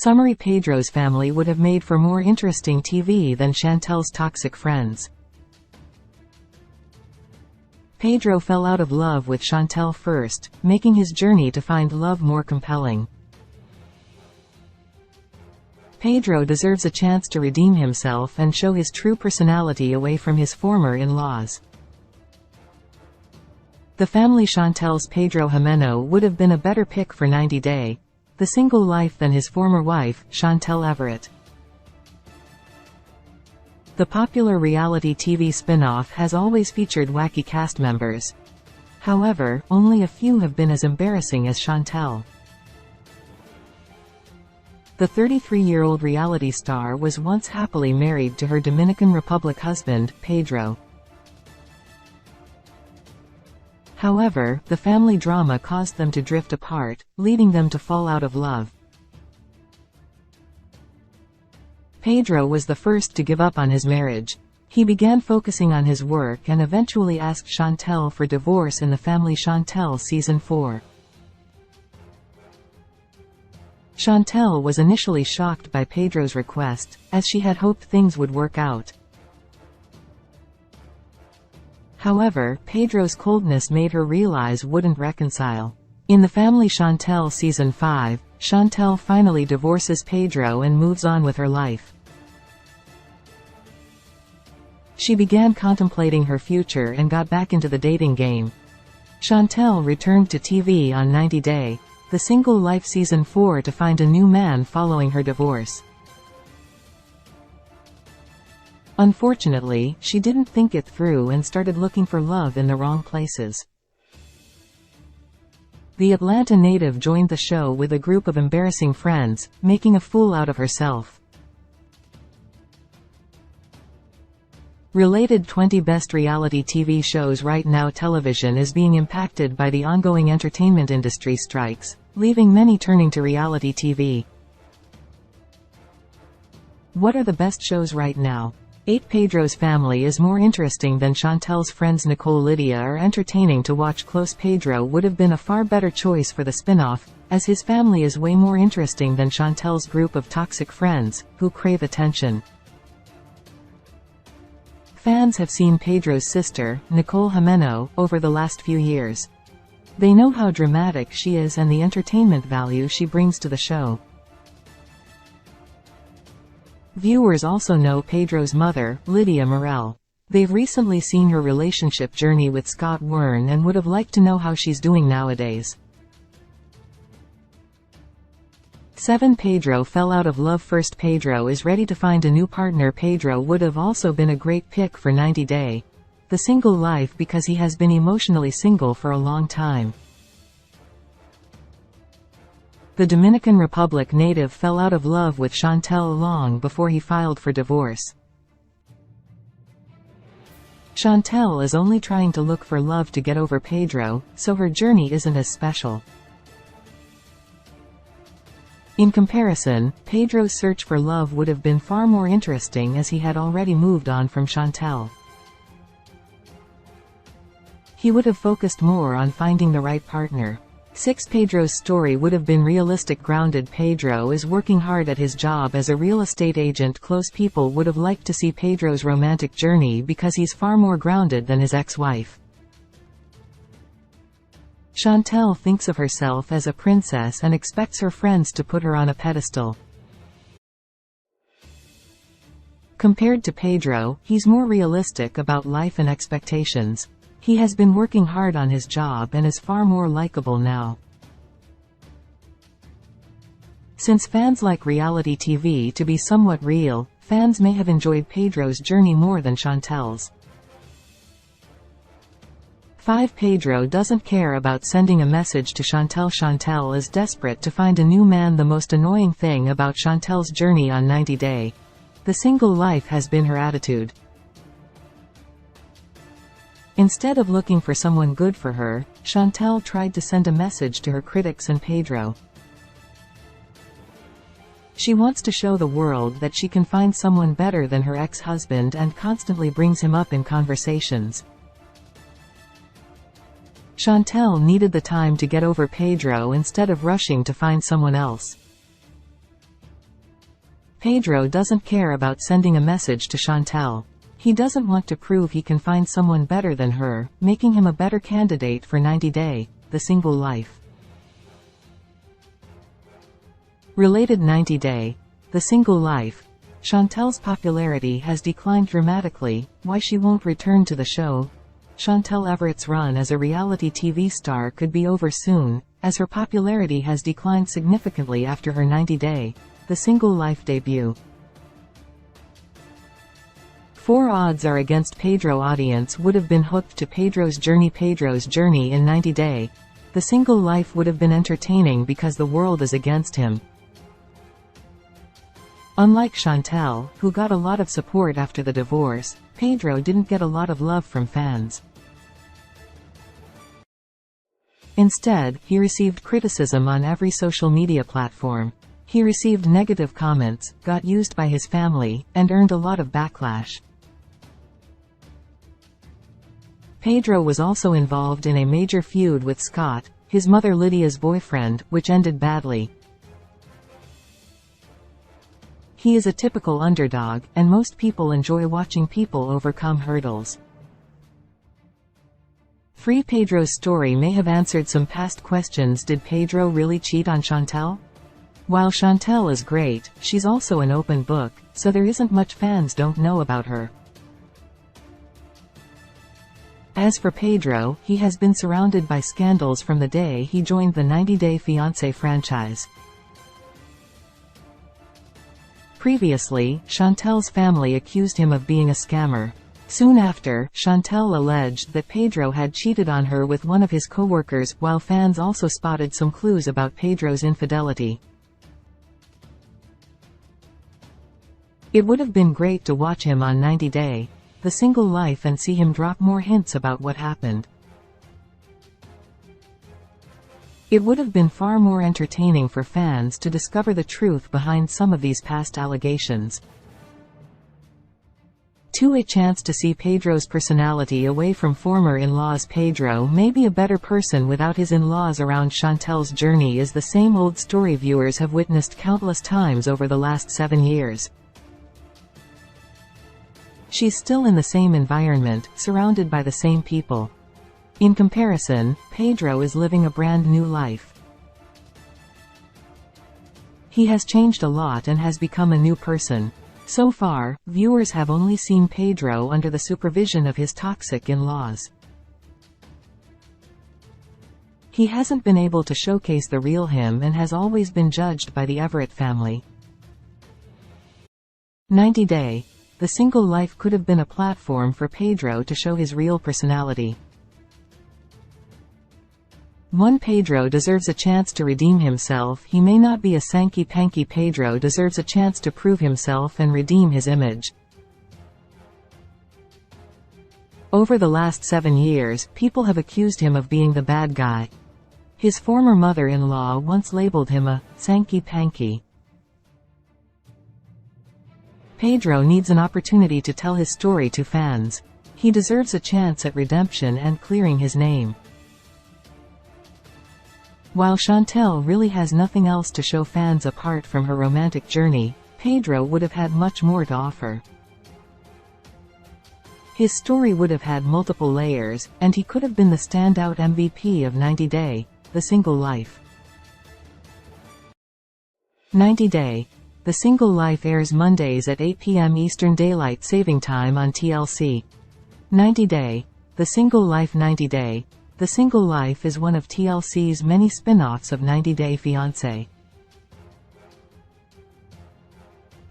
Summary: Pedro's family would have made for more interesting TV than Chantel's toxic friends. Pedro fell out of love with Chantel first, making his journey to find love more compelling. Pedro deserves a chance to redeem himself and show his true personality away from his former in-laws. The family: Chantel's Pedro Jimeno would have been a better pick for 90 Day, the single life than his former wife, Chantel Everett. The popular reality TV spin-off has always featured wacky cast members. However, only a few have been as embarrassing as Chantel. The 33-year-old reality star was once happily married to her Dominican Republic husband, Pedro. However, the family drama caused them to drift apart, leading them to fall out of love. Pedro was the first to give up on his marriage. He began focusing on his work and eventually asked Chantel for divorce in the family: Chantel Season 4. Chantel was initially shocked by Pedro's request, as she had hoped things would work out. However, Pedro's coldness made her realize wouldn't reconcile. In the family: Chantel Season 5, Chantel finally divorces Pedro and moves on with her life. She began contemplating her future and got back into the dating game. Chantel returned to TV on 90 Day, the Single Life Season 4 to find a new man following her divorce. Unfortunately, she didn't think it through and started looking for love in the wrong places. The Atlanta native joined the show with a group of embarrassing friends, making a fool out of herself. Related: 20 Best Reality TV Shows. Right now television is being impacted by the ongoing entertainment industry strikes, leaving many turning to reality TV. What are the best shows right now? 8. Pedro's family is more interesting than Chantel's friends. Nicole: Lydia are entertaining to watch close. Pedro would have been a far better choice for the spin-off, as his family is way more interesting than Chantel's group of toxic friends, who crave attention. Fans have seen Pedro's sister, Nicole Jimeno, over the last few years. They know how dramatic she is and the entertainment value she brings to the show. Viewers also know Pedro's mother, Lydia Morel. They've recently seen her relationship journey with Scott Wern and would have liked to know how she's doing nowadays. 7. Pedro fell out of love first. Pedro is ready to find a new partner. Pedro would have also been a great pick for 90 Day, the single life, because he has been emotionally single for a long time. The Dominican Republic native fell out of love with Chantel long before he filed for divorce. Chantel is only trying to look for love to get over Pedro, so her journey isn't as special. In comparison, Pedro's search for love would have been far more interesting, as he had already moved on from Chantel. He would have focused more on finding the right partner. 6. Pedro's story would have been realistic, grounded. Pedro is working hard at his job as a real estate agent. Close people would have liked to see Pedro's romantic journey because he's far more grounded than his ex-wife. Chantel thinks of herself as a princess and expects her friends to put her on a pedestal. Compared to Pedro, he's more realistic about life and expectations. He has been working hard on his job and is far more likable now. Since fans like reality TV to be somewhat real, fans may have enjoyed Pedro's journey more than Chantel's. 5. Pedro doesn't care about sending a message to Chantel. Chantel is desperate to find a new man. The most annoying thing about Chantel's journey on 90 Day, the single life, has been her attitude. Instead of looking for someone good for her, Chantel tried to send a message to her critics and Pedro. She wants to show the world that she can find someone better than her ex-husband and constantly brings him up in conversations. Chantel needed the time to get over Pedro instead of rushing to find someone else. Pedro doesn't care about sending a message to Chantel. He doesn't want to prove he can find someone better than her, making him a better candidate for 90-day, the single life. Related 90-day, the single life. Chantel's popularity has declined dramatically. Why she won't return to the show? Chantel Everett's run as a reality TV star could be over soon, as her popularity has declined significantly after her 90-day, the single life debut. 4 odds are against Pedro. Audience would have been hooked to Pedro's journey. Pedro's journey in 90-day, the single life would have been entertaining because the world is against him. Unlike Chantel, who got a lot of support after the divorce, Pedro didn't get a lot of love from fans. Instead, he received criticism on every social media platform. He received negative comments, got used by his family, and earned a lot of backlash. Pedro was also involved in a major feud with Scott, his mother Lydia's boyfriend, which ended badly. He is a typical underdog, and most people enjoy watching people overcome hurdles. Free Pedro's story may have answered some past questions. Did Pedro really cheat on Chantel? While Chantel is great, she's also an open book, so there isn't much fans don't know about her. As for Pedro, he has been surrounded by scandals from the day he joined the 90-Day Fiancé franchise. Previously, Chantel's family accused him of being a scammer. Soon after, Chantel alleged that Pedro had cheated on her with one of his co-workers, while fans also spotted some clues about Pedro's infidelity. It would have been great to watch him on 90-Day, the single life, and see him drop more hints about what happened. It would have been far more entertaining for fans to discover the truth behind some of these past allegations. 2. A chance to see Pedro's personality away from former in-laws. Pedro may be a better person without his in-laws around. Chantel's journey is the same old story viewers have witnessed countless times over the last 7 years. She's still in the same environment, surrounded by the same people. In comparison, Pedro is living a brand new life. He has changed a lot and has become a new person. So far, viewers have only seen Pedro under the supervision of his toxic in-laws. He hasn't been able to showcase the real him and has always been judged by the Everett family. 90-Day, the single life could have been a platform for Pedro to show his real personality. 1. Pedro deserves a chance to redeem himself. He may not be a sanky-panky. Pedro deserves a chance to prove himself and redeem his image. Over the last 7 years, people have accused him of being the bad guy. His former mother-in-law once labeled him a sanky-panky. Pedro needs an opportunity to tell his story to fans. He deserves a chance at redemption and clearing his name. While Chantel really has nothing else to show fans apart from her romantic journey, Pedro would have had much more to offer. His story would have had multiple layers, and he could have been the standout MVP of 90-Day, the single life. 90-Day, the single life airs Mondays at 8 p.m. Eastern Daylight Saving Time on TLC. 90-Day, the single life. 90-Day, the single life is one of TLC's many spin-offs of 90-Day Fiancé.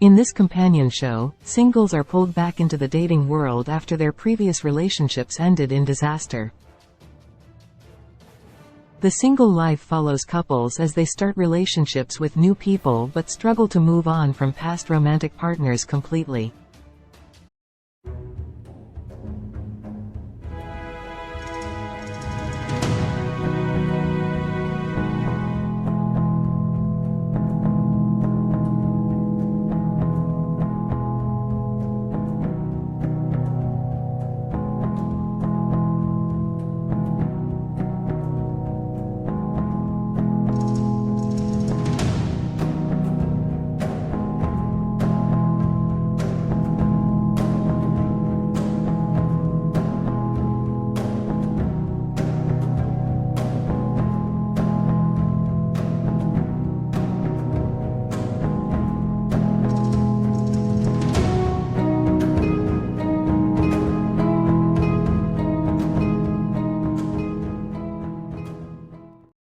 In this companion show, singles are pulled back into the dating world after their previous relationships ended in disaster. The single life follows couples as they start relationships with new people but struggle to move on from past romantic partners completely.